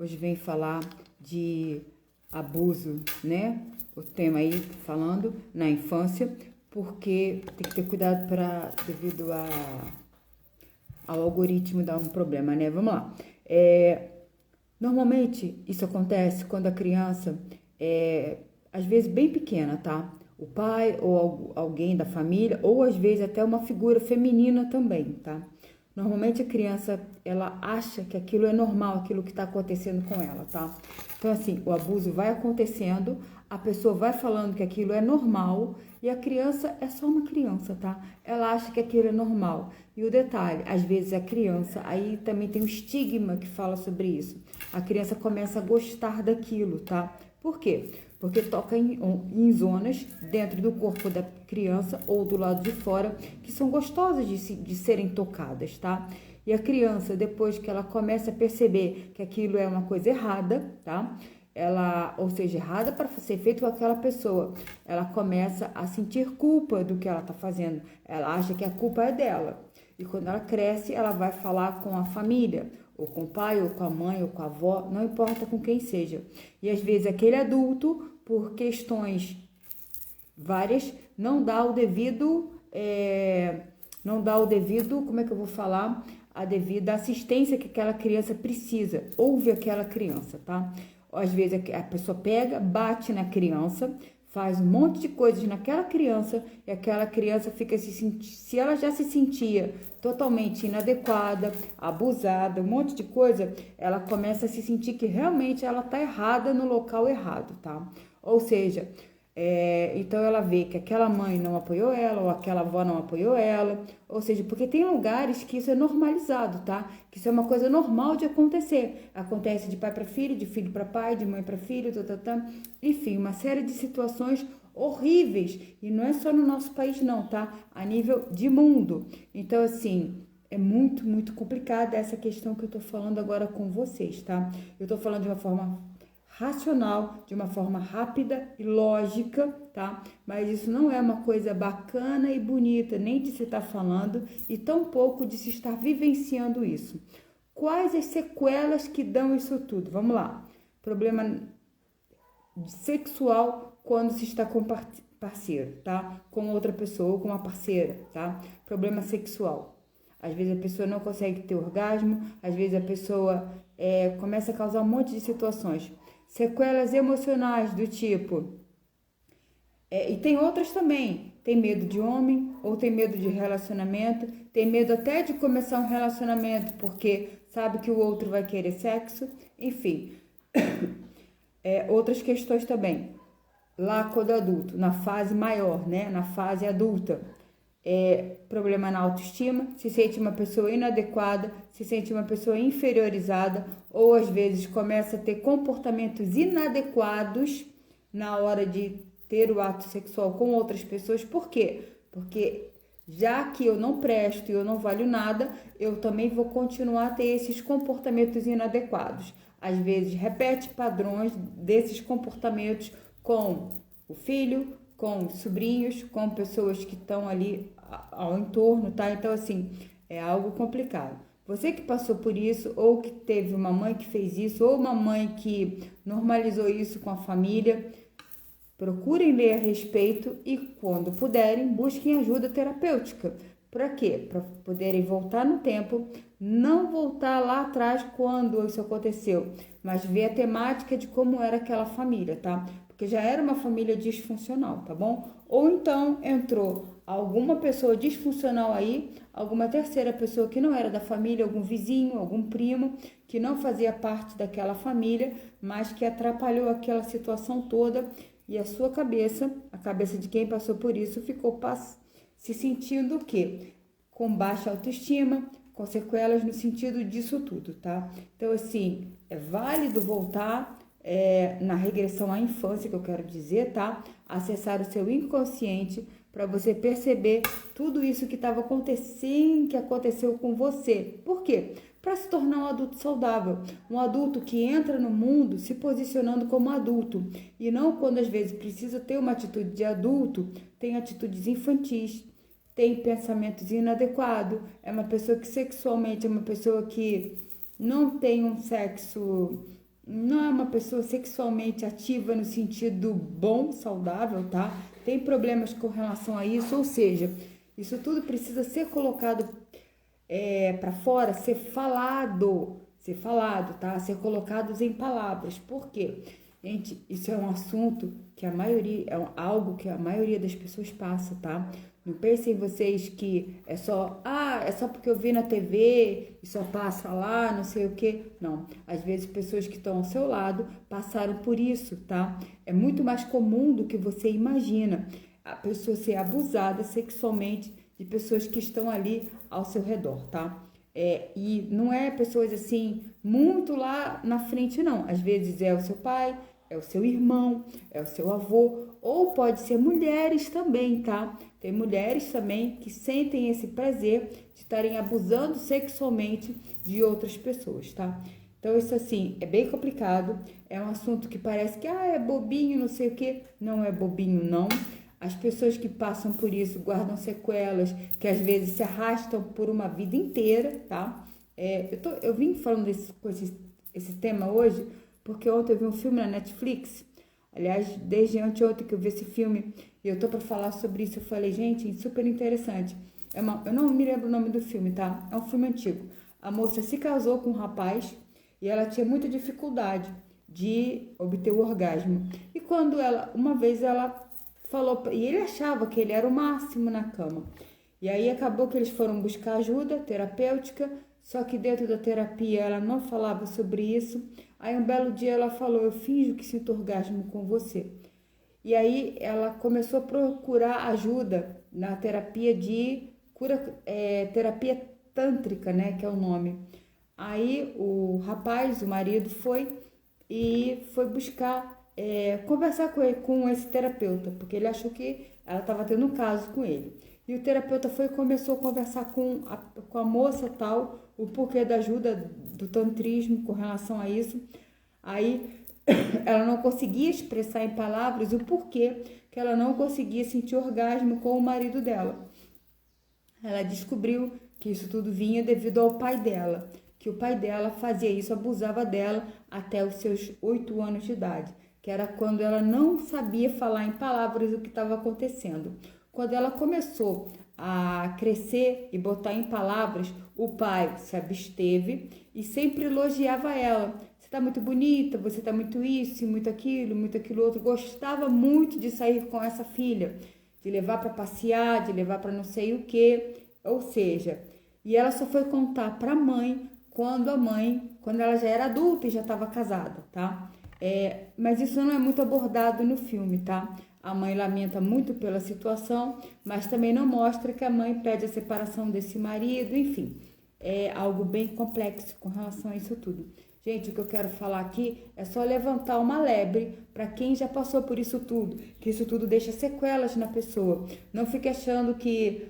Hoje vem falar de abuso, né? O tema aí falando na infância, porque tem que ter cuidado devido ao algoritmo dar um problema, né? Vamos lá. Normalmente isso acontece quando a criança às vezes bem pequena, tá? O pai ou alguém da família, ou às vezes até uma figura feminina também, tá? Normalmente a criança, ela acha que aquilo é normal, aquilo que está acontecendo com ela, tá? Então, assim, o abuso vai acontecendo, a pessoa vai falando que aquilo é normal e a criança é só uma criança, tá? Ela acha que aquilo é normal. E o detalhe, às vezes a criança, aí também tem um estigma que fala sobre isso. A criança começa a gostar daquilo, tá? Por quê? Porque toca em zonas dentro do corpo da criança ou do lado de fora que são gostosas de serem tocadas, tá? E a criança, depois que ela começa a perceber que aquilo é uma coisa errada, tá? Ou seja, errada para ser feito com aquela pessoa, ela começa a sentir culpa do que ela está fazendo. Ela acha que a culpa é dela. E quando ela cresce, ela vai falar com a família, ou com o pai, ou com a mãe, ou com a avó, não importa com quem seja. E às vezes aquele adulto, por questões várias, não dá o devido, como é que eu vou falar? A devida assistência que aquela criança precisa. Ouve aquela criança, tá? Às vezes a pessoa pega, bate na criança, faz um monte de coisas naquela criança e aquela criança fica se ela já se sentia totalmente inadequada, abusada, um monte de coisa, ela começa a se sentir que realmente ela tá errada no local errado, tá? Ou seja, então ela vê que aquela mãe não apoiou ela, ou aquela avó não apoiou ela, ou seja, porque tem lugares que isso é normalizado, tá? Que isso é uma coisa normal de acontecer. Acontece de pai para filho, de filho para pai, de mãe para filho, enfim, uma série de situações horríveis. E não é só no nosso país não, tá? A nível de mundo. Então, assim, é muito, muito complicada essa questão que eu tô falando agora com vocês, tá? Eu tô falando de uma forma racional, de uma forma rápida e lógica, tá? Mas isso não é uma coisa bacana e bonita, nem de se estar falando e tampouco de se estar vivenciando isso. Quais as sequelas que dão isso tudo? Vamos lá. Problema sexual quando se está com parceiro, tá? Com outra pessoa, com uma parceira, tá? Problema sexual. Às vezes a pessoa não consegue ter orgasmo, às vezes a pessoa começa a causar um monte de situações. Sequelas emocionais do tipo... e tem outras também. Tem medo de homem, ou tem medo de relacionamento, tem medo até de começar um relacionamento, porque sabe que o outro vai querer sexo. Enfim, outras questões também. Lá quando adulto, na fase maior, né? Na fase adulta. Problema na autoestima, se sente uma pessoa inadequada, se sente uma pessoa inferiorizada, ou às vezes começa a ter comportamentos inadequados na hora de ter o ato sexual com outras pessoas. Por quê? Porque já que eu não presto e eu não valho nada, eu também vou continuar a ter esses comportamentos inadequados. Às vezes repete padrões desses comportamentos com o filho, com sobrinhos, com pessoas que estão ali ao entorno, tá? Então, assim, é algo complicado. Você que passou por isso, ou que teve uma mãe que fez isso, ou uma mãe que normalizou isso com a família, procurem ler a respeito e, quando puderem, busquem ajuda terapêutica. Para quê? Para poderem voltar no tempo, não voltar lá atrás quando isso aconteceu, mas ver a temática de como era aquela família, tá? Porque já era uma família disfuncional, tá bom? Ou então entrou alguma pessoa disfuncional aí, alguma terceira pessoa que não era da família, algum vizinho, algum primo, que não fazia parte daquela família, mas que atrapalhou aquela situação toda e a sua cabeça, a cabeça de quem passou por isso, ficou se sentindo o quê? Com baixa autoestima, com sequelas no sentido disso tudo, tá? Então, assim, é válido voltar na regressão à infância, que eu quero dizer, tá? Acessar o seu inconsciente para você perceber tudo isso que estava acontecendo, que aconteceu com você. Por quê? Para se tornar um adulto saudável, um adulto que entra no mundo se posicionando como adulto e não quando às vezes precisa ter uma atitude de adulto, tem atitudes infantis, tem pensamentos inadequados, é uma pessoa que sexualmente é uma pessoa que não tem um sexo não é uma pessoa sexualmente ativa no sentido bom, saudável, tá? Tem problemas com relação a isso, ou seja, isso tudo precisa ser colocado para fora, ser falado, tá? Ser colocados em palavras. Por quê? Gente, isso é um assunto que algo que a maioria das pessoas passa, tá? Não pensem vocês que é só porque eu vi na TV e só passa lá, não sei o quê. Não, às vezes pessoas que estão ao seu lado passaram por isso, tá? É muito mais comum do que você imagina a pessoa ser abusada sexualmente de pessoas que estão ali ao seu redor, tá? E não é pessoas assim, muito lá na frente, não. Às vezes é o seu pai, é o seu irmão, é o seu avô, ou pode ser mulheres também, tá? Tem mulheres também que sentem esse prazer de estarem abusando sexualmente de outras pessoas, tá? Então, isso assim, é bem complicado, é um assunto que parece que é bobinho, não sei o que, não é bobinho, não. As pessoas que passam por isso guardam sequelas que às vezes se arrastam por uma vida inteira, tá? Eu vim falando esse tema hoje porque ontem eu vi um filme na Netflix. Aliás, desde anteontem que eu vi esse filme e eu tô para falar sobre isso, eu falei, gente, super interessante. Eu não me lembro o nome do filme, tá? É um filme antigo. A moça se casou com um rapaz e ela tinha muita dificuldade de obter o orgasmo. E quando uma vez ela falou, e ele achava que ele era o máximo na cama. E aí acabou que eles foram buscar ajuda terapêutica, só que dentro da terapia ela não falava sobre isso. Aí um belo dia ela falou, eu finjo que sinto orgasmo com você. E aí ela começou a procurar ajuda na terapia terapia tântrica, né, que é o nome. Aí o rapaz, o marido, foi buscar conversar com esse terapeuta, porque ele achou que ela estava tendo um caso com ele. E o terapeuta começou a conversar com a moça tal, o porquê da ajuda do tantrismo com relação a isso. Aí ela não conseguia expressar em palavras o porquê que ela não conseguia sentir orgasmo com o marido dela. Ela descobriu que isso tudo vinha devido ao pai dela, que o pai dela fazia isso, abusava dela até os seus 8 anos de idade, que era quando ela não sabia falar em palavras o que estava acontecendo. Quando ela começou a crescer e botar em palavras, o pai se absteve e sempre elogiava ela. Você está muito bonita, você está muito isso, muito aquilo outro. Gostava muito de sair com essa filha, de levar para passear, de levar para não sei o que. Ou seja, e ela só foi contar para a mãe quando ela já era adulta e já estava casada, tá? Mas isso não é muito abordado no filme, tá? A mãe lamenta muito pela situação, mas também não mostra que a mãe pede a separação desse marido, enfim. É algo bem complexo com relação a isso tudo. Gente, o que eu quero falar aqui é só levantar uma lebre para quem já passou por isso tudo, que isso tudo deixa sequelas na pessoa. Não fique achando que,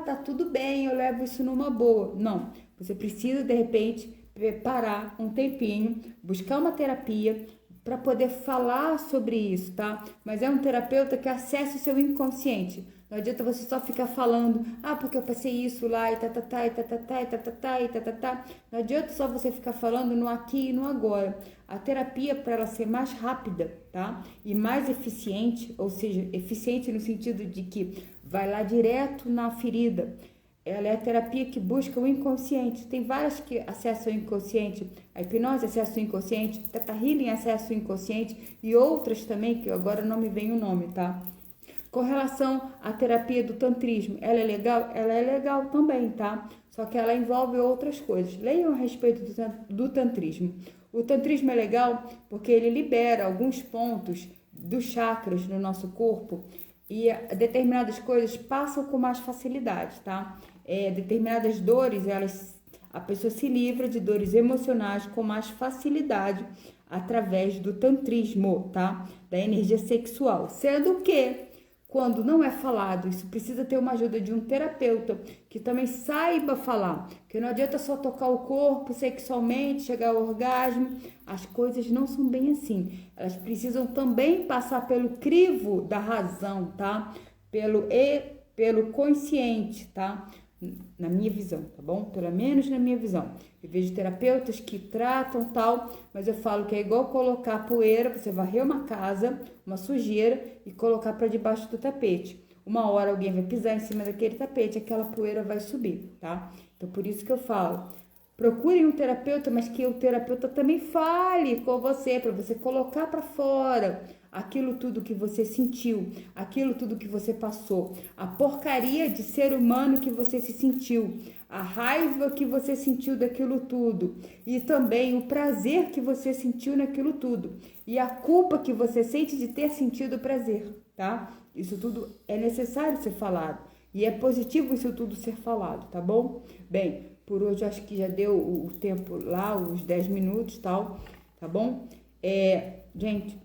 tá tudo bem, eu levo isso numa boa. Não, você precisa de repente parar um tempinho, buscar uma terapia, para poder falar sobre isso, tá? Mas é um terapeuta que acessa o seu inconsciente. Não adianta você só ficar falando, porque eu passei isso lá, e tatatá, e tatatá, e tatatá, e tatatá. Não adianta só você ficar falando no aqui e no agora. A terapia, para ela ser mais rápida, tá? E mais eficiente, ou seja, eficiente no sentido de que vai lá direto na ferida. Ela é a terapia que busca o inconsciente. Tem várias que acessam o inconsciente. A hipnose acessa o inconsciente, Theta Healing acessa o inconsciente e outras também, que agora não me vem o nome, tá? Com relação à terapia do tantrismo, ela é legal? Ela é legal também, tá? Só que ela envolve outras coisas. Leiam a respeito do tantrismo. O tantrismo é legal porque ele libera alguns pontos dos chakras no nosso corpo e determinadas coisas passam com mais facilidade, tá? Determinadas dores, a pessoa se livra de dores emocionais com mais facilidade através do tantrismo, tá? Da energia sexual. Sendo que, quando não é falado, isso precisa ter uma ajuda de um terapeuta que também saiba falar. Que não adianta só tocar o corpo sexualmente, chegar ao orgasmo. As coisas não são bem assim. Elas precisam também passar pelo crivo da razão, tá? Pelo consciente, tá? na minha visão, tá bom? Pelo menos na minha visão. Eu vejo terapeutas que tratam tal, mas eu falo que é igual colocar poeira, você varrer uma casa, uma sujeira e colocar para debaixo do tapete. Uma hora alguém vai pisar em cima daquele tapete, aquela poeira vai subir, tá? Então por isso que eu falo, procure um terapeuta, mas que o terapeuta também fale com você, para você colocar para fora aquilo tudo que você sentiu, aquilo tudo que você passou, a porcaria de ser humano que você se sentiu, a raiva que você sentiu daquilo tudo e também o prazer que você sentiu naquilo tudo e a culpa que você sente de ter sentido prazer, tá? Isso tudo é necessário ser falado e é positivo isso tudo ser falado, tá bom? Bem, por hoje acho que já deu o tempo lá, os 10 minutos, tal, tá bom? Gente,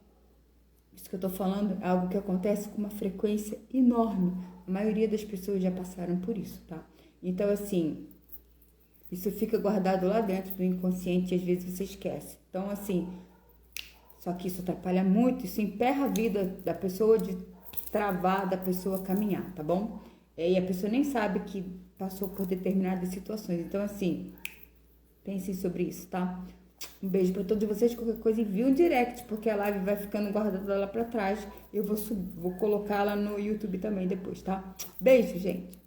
isso que eu tô falando é algo que acontece com uma frequência enorme. A maioria das pessoas já passaram por isso, tá? Então, assim, isso fica guardado lá dentro do inconsciente e às vezes você esquece. Então, assim, só que isso atrapalha muito, isso emperra a vida da pessoa de travar, da pessoa caminhar, tá bom? E a pessoa nem sabe que passou por determinadas situações. Então, assim, pensem sobre isso, tá? Um beijo pra todos vocês. Qualquer coisa envia um direct, porque a live vai ficando guardada lá pra trás. Eu vou colocar lá no YouTube também depois, tá? Beijo, gente!